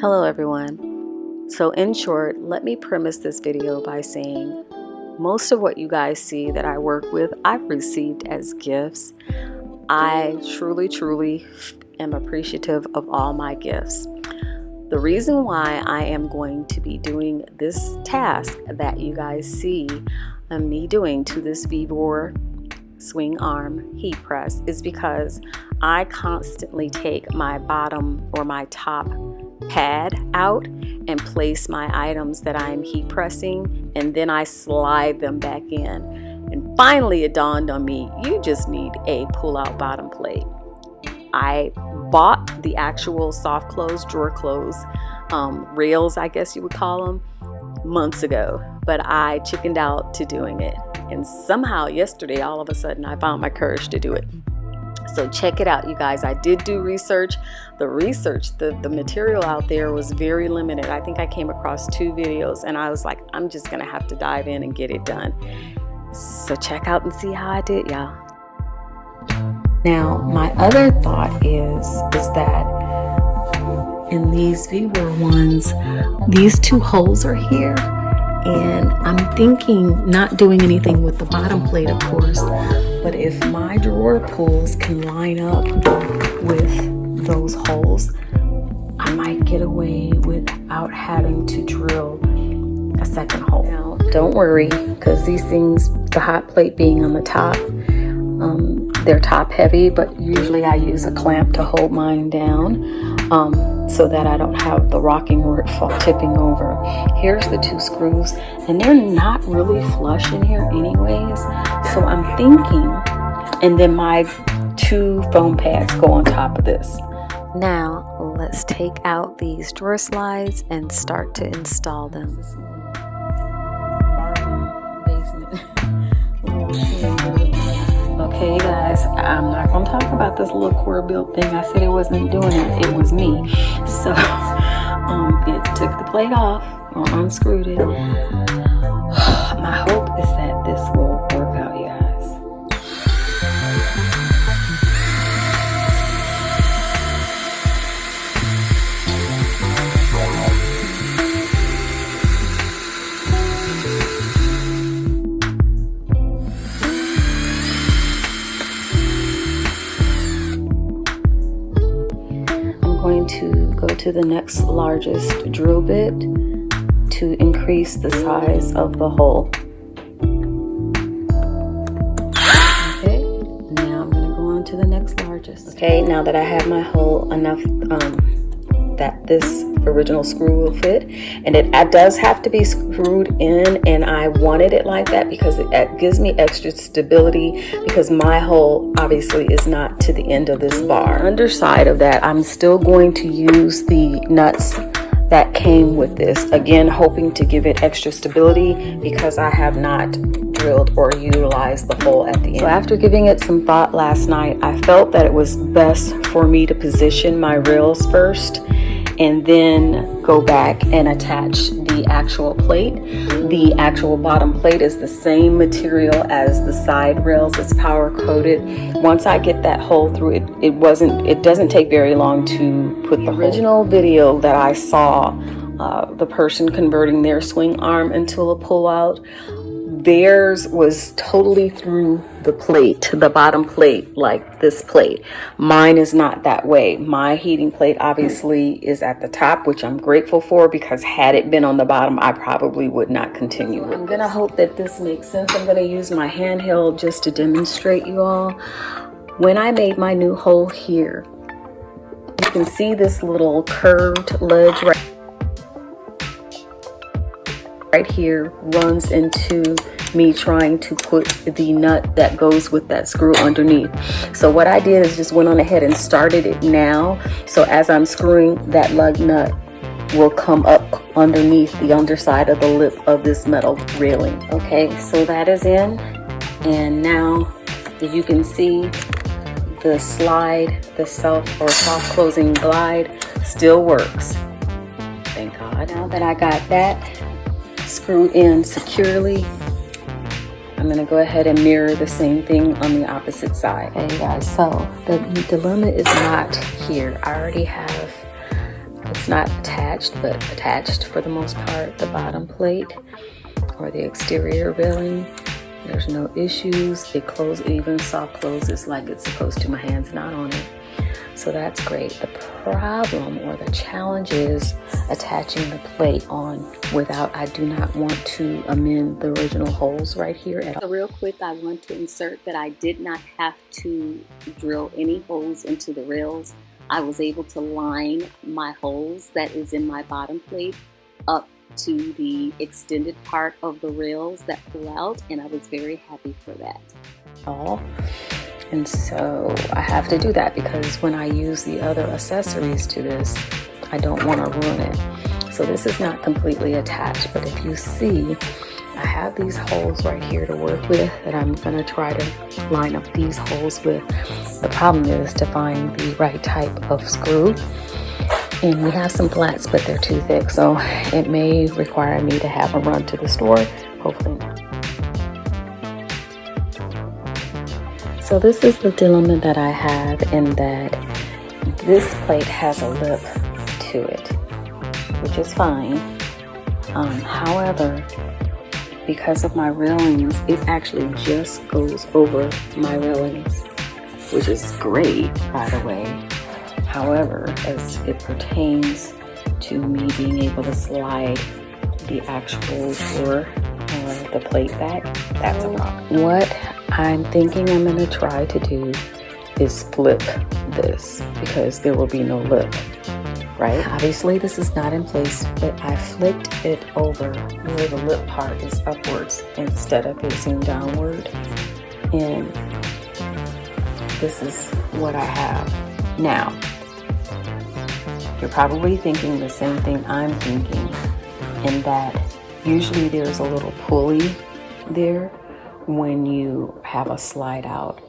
Hello everyone. So in short, let me premise this video by saying most of what you guys see that I work with, I've received as gifts. I truly am appreciative of all my gifts. The reason why I am going to be doing this task that you guys see me doing to this Vevor swing arm heat press is because I constantly take my bottom or my top pad out and place my items that I'm heat pressing, and then I slide them back in. And finally it dawned on me, you just need a pull-out bottom plate. I bought the actual soft close, drawer close rails, I guess you would call them, months ago, but I chickened out to doing it. And somehow yesterday, all of a sudden, I found my courage to do it. So check it out, you guys. I did do research. The material out there was very limited. I think I came across 2 videos and I was like, I'm just gonna have to dive in and get it done. So check out and see how I did, y'all. Now, my other thought is that in these Vevor ones, these 2 holes are here. And I'm thinking not doing anything with the bottom plate, of course, but if my drawer pulls can line up with those holes, I might get away without having to drill a second hole. Now, don't worry, because these things, the hot plate being on the top, they're top heavy, but usually I use a clamp to hold mine down so that I don't have the rocking where it tipping over. Here's the 2 screws, and they're not really flush in here anyways, so I'm thinking, and then my 2 foam pads go on top of this. Now let's take out these drawer slides and start to install them. Okay guys, I'm not going to talk about this little core built thing. I said it wasn't doing it, it was me. So it took the plate off or unscrewed it. My hope is that this will work out, you guys. Going to go to the next largest drill bit to increase the size of the hole. Okay, now I'm going to go on to the next largest. Okay, now that I have my hole enough that this original screw will fit, and it does have to be screwed in, and I wanted it like that because it gives me extra stability, because my hole obviously is not to the end of this bar. Underside of that, I'm still going to use the nuts that came with this, again hoping to give it extra stability because I have not drilled or utilized the hole at the end. So after giving it some thought last night, I felt that it was best for me to position my rails first and then go back and attach the actual plate. The actual bottom plate is the same material as the side rails. It's powder coated. Once I get that hole through it, it doesn't take very long to put the original video that I saw, the person converting their swing arm into a pull out. Theirs was totally through the plate, the bottom plate, like this plate. Mine is not that way. My heating plate obviously is at the top, which I'm grateful for, because had it been on the bottom, I probably would not continue with. I'm gonna hope that this makes sense. I'm gonna use my handheld just to demonstrate you all. When I made my new hole here, you can see this little curved ledge right here runs into me trying to put the nut that goes with that screw underneath. So what I did is just went on ahead and started it now. So as I'm screwing, that lug nut will come up underneath the underside of the lip of this metal railing. Okay, so that is in. And now you can see the slide, the soft closing glide still works. Thank God. Now that I got that screwed in securely, I'm going to go ahead and mirror the same thing on the opposite side. Okay guys, so the dilemma is not here. I already have It's not attached, but attached for the most part, the bottom plate or the exterior railing. There's no issues. It closes, even soft closes like it's supposed to. My hand's not on it. So that's great. The problem or the challenge is attaching the plate on without, I do not want to amend the original holes right here at all. So real quick, I want to insert that I did not have to drill any holes into the rails. I was able to line my holes that is in my bottom plate up to the extended part of the rails that pull out, and I was very happy for that. And so I have to do that because when I use the other accessories to this, I don't want to ruin it. So this is not completely attached, but if you see, I have these holes right here to work with that I'm going to try to line up these holes with. The problem is to find the right type of screw. And we have some flats, but they're too thick, so it may require me to have a run to the store. Hopefully not. So this is the dilemma that I have, in that this plate has a lip to it, which is fine. However, because of my railings, it actually just goes over my railings, which is great, by the way. However, as it pertains to me being able to slide the actual door or the plate back, that's a problem. What I'm thinking I'm going to try to do is flip this, because there will be no lip, right? Obviously this is not in place, but I flipped it over where the lip part is upwards instead of facing downward. And this is what I have now. You're probably thinking the same thing I'm thinking, in that usually there's a little pulley there when you have a slide out.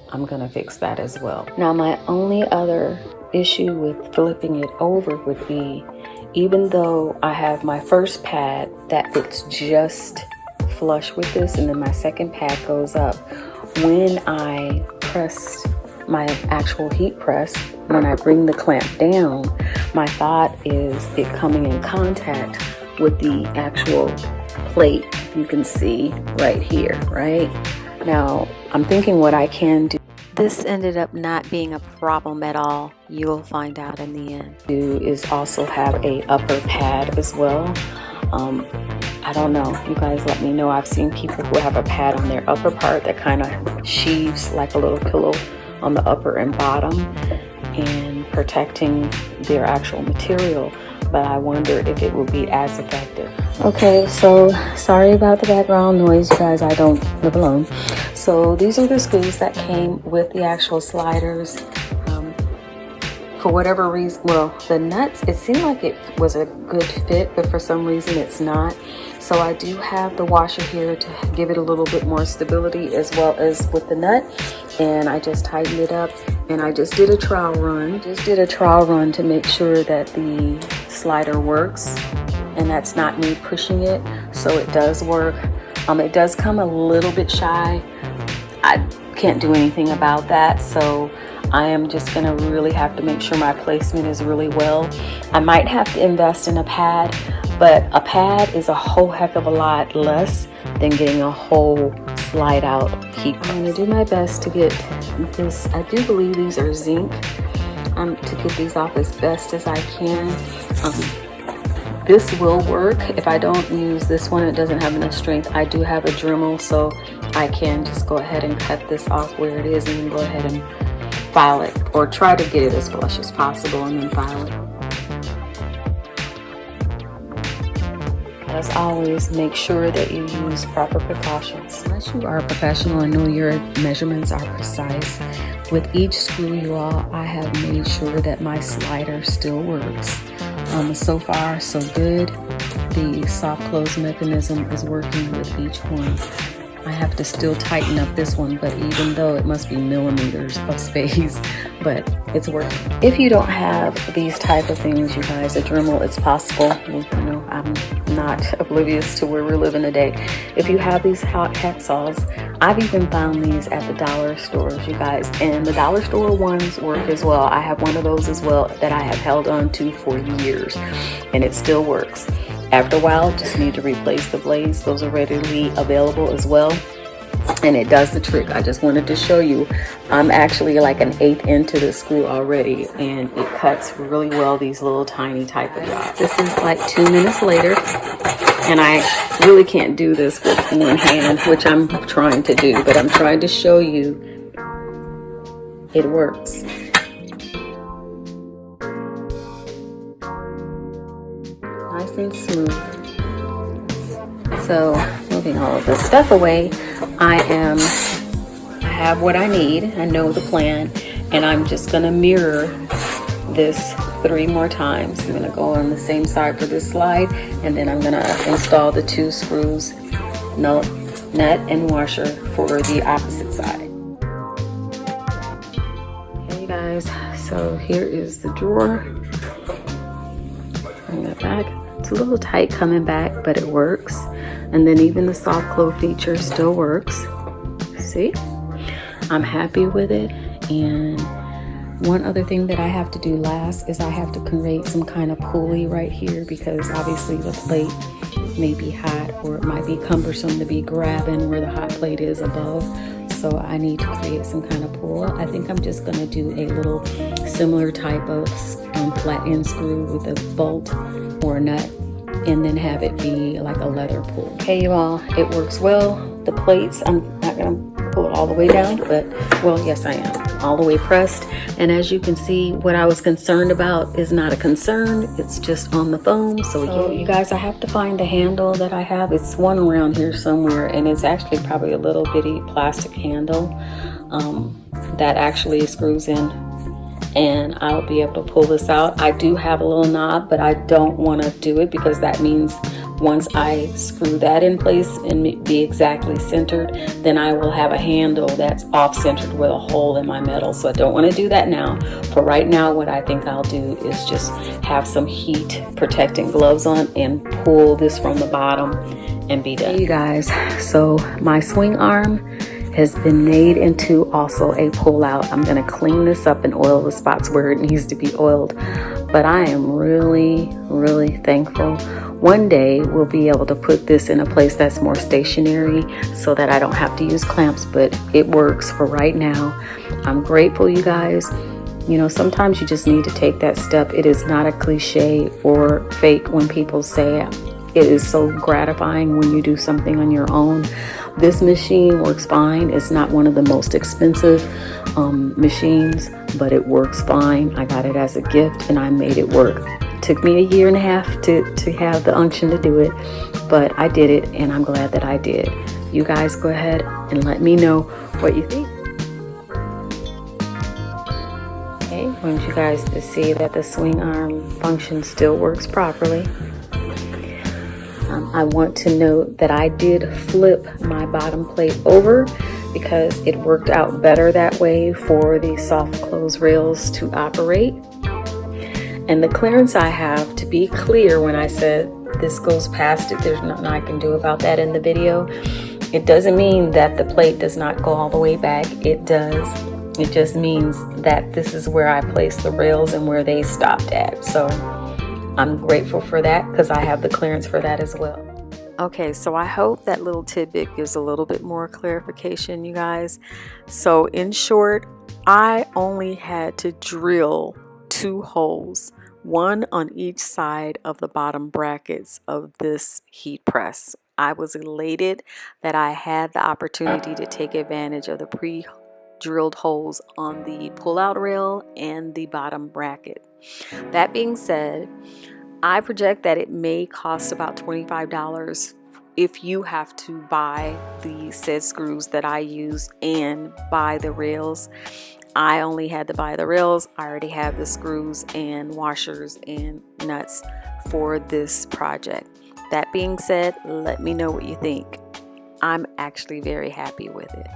I'm gonna fix that as well. Now, my only other issue with flipping it over would be, even though I have my first pad that fits just flush with this, and then my second pad goes up, when I press my actual heat press, when I bring the clamp down, my thought is it coming in contact with the actual plate. You can see right here, right? Now, I'm thinking what I can do. This ended up not being a problem at all. You'll find out in the end. Is also have a upper pad as well. I don't know. You guys let me know. I've seen people who have a pad on their upper part that kind of sheaves like a little pillow on the upper and bottom and protecting their actual material, but I wonder if it will be as effective. Okay, so sorry about the background noise, you guys. I don't live alone. So these are the screws that came with the actual sliders. For whatever reason, well, the nuts, it seemed like it was a good fit, but for some reason it's not. So I do have the washer here to give it a little bit more stability, as well as with the nut. And I just tightened it up, and I just did a trial run. To make sure that the slider works, and that's not me pushing it, so it does work. It does come a little bit shy. I can't do anything about that, so I am just gonna really have to make sure my placement is really well. I might have to invest in a pad, but a pad is a whole heck of a lot less than getting a whole slide out heat. I'm gonna do my best to get this. I do believe these are zinc. To get these off as best as I can. This will work. If I don't use this one, it doesn't have enough strength, I do have a Dremel, so I can just go ahead and cut this off where it is, and then go ahead and file it, or try to get it as flush as possible and then file it. As always, make sure that you use proper precautions. Unless you are a professional and know your measurements are precise, with each screw, you all, I have made sure that my slider still works. So far, so good. The soft close mechanism is working with each one. I have to still tighten up this one, but even though it must be millimeters of space, but it's working. If you don't have these type of things, you guys, a Dremel, it's possible. You know, I'm not oblivious to where we're living today. If you have these hacksaws, I've even found these at the dollar stores, you guys, and the dollar store ones work as well. I have one of those as well that I have held on to for years, and it still works. After a while, just need to replace the blades. Those are readily available as well, and it does the trick. I just wanted to show you, I'm actually like an 1/8 into the screw already, and it cuts really well these little tiny type of jobs. This is like 2 minutes later, and I really can't do this with one hand, which I'm trying to do, but I'm trying to show you it works. Nice and smooth. So moving all of this stuff away, I have what I need. I know the plan, and I'm just gonna mirror this 3 more times. I'm gonna go on the same side for this slide, and then I'm gonna install the 2 screws, nut and washer, for the opposite side. Okay, you guys, so here is the drawer. Bring that back. It's a little tight coming back, but it works. And then even the soft close feature still works. See? I'm happy with it. And one other thing that I have to do last is I have to create some kind of pulley right here, because obviously the plate may be hot, or it might be cumbersome to be grabbing where the hot plate is above. So I need to create some kind of pull. I think I'm just gonna do a little similar type of flat end screw with a bolt or a nut, and then have it be like a leather pull. Okay, you all, it works well. The plates, I'm not gonna pull it all the way down, but, well, yes I am, all the way pressed. And as you can see, what I was concerned about is not a concern. It's just on the foam. So you guys, I have to find the handle that I have. It's one around here somewhere, and it's actually probably a little bitty plastic handle that actually screws in, and I'll be able to pull this out. I do have a little knob, but I don't want to do it, because that means once I screw that in place and be exactly centered, then I will have a handle that's off-centered with a hole in my metal. So I don't want to do that now. For right now, what I think I'll do is just have some heat protecting gloves on and pull this from the bottom and be done. Hey you guys, so my swing arm has been made into also a pull out. I'm gonna clean this up and oil the spots where it needs to be oiled. But I am really, really thankful. One day we'll be able to put this in a place that's more stationary so that I don't have to use clamps, but it works for right now. I'm grateful, you guys. You know, sometimes you just need to take that step. It is not a cliche or fake when people say it. It is so gratifying when you do something on your own. This machine works fine. It's not one of the most expensive machines, but it works fine. I got it as a gift and I made it work. Took me 1.5 years to have the unction to do it, but I did it, and I'm glad that I did. You guys go ahead and let me know what you think. Okay, I want you guys to see that the swing arm function still works properly. I want to note that I did flip my bottom plate over because it worked out better that way for the soft close rails to operate. And the clearance I have, to be clear, when I said this goes past it, there's nothing I can do about that in the video. It doesn't mean that the plate does not go all the way back. It does. It just means that this is where I placed the rails and where they stopped at. So I'm grateful for that because I have the clearance for that as well. Okay, so I hope that little tidbit gives a little bit more clarification, you guys. So in short, I only had to drill 2 holes, one on each side of the bottom brackets of this heat press. I was elated that I had the opportunity to take advantage of the pre-drilled holes on the pull-out rail and the bottom bracket. That being said, I project that it may cost about $25 if you have to buy the said screws that I use and buy the rails. I only had to buy the rails. I already have the screws and washers and nuts for this project. That being said, let me know what you think. I'm actually very happy with it.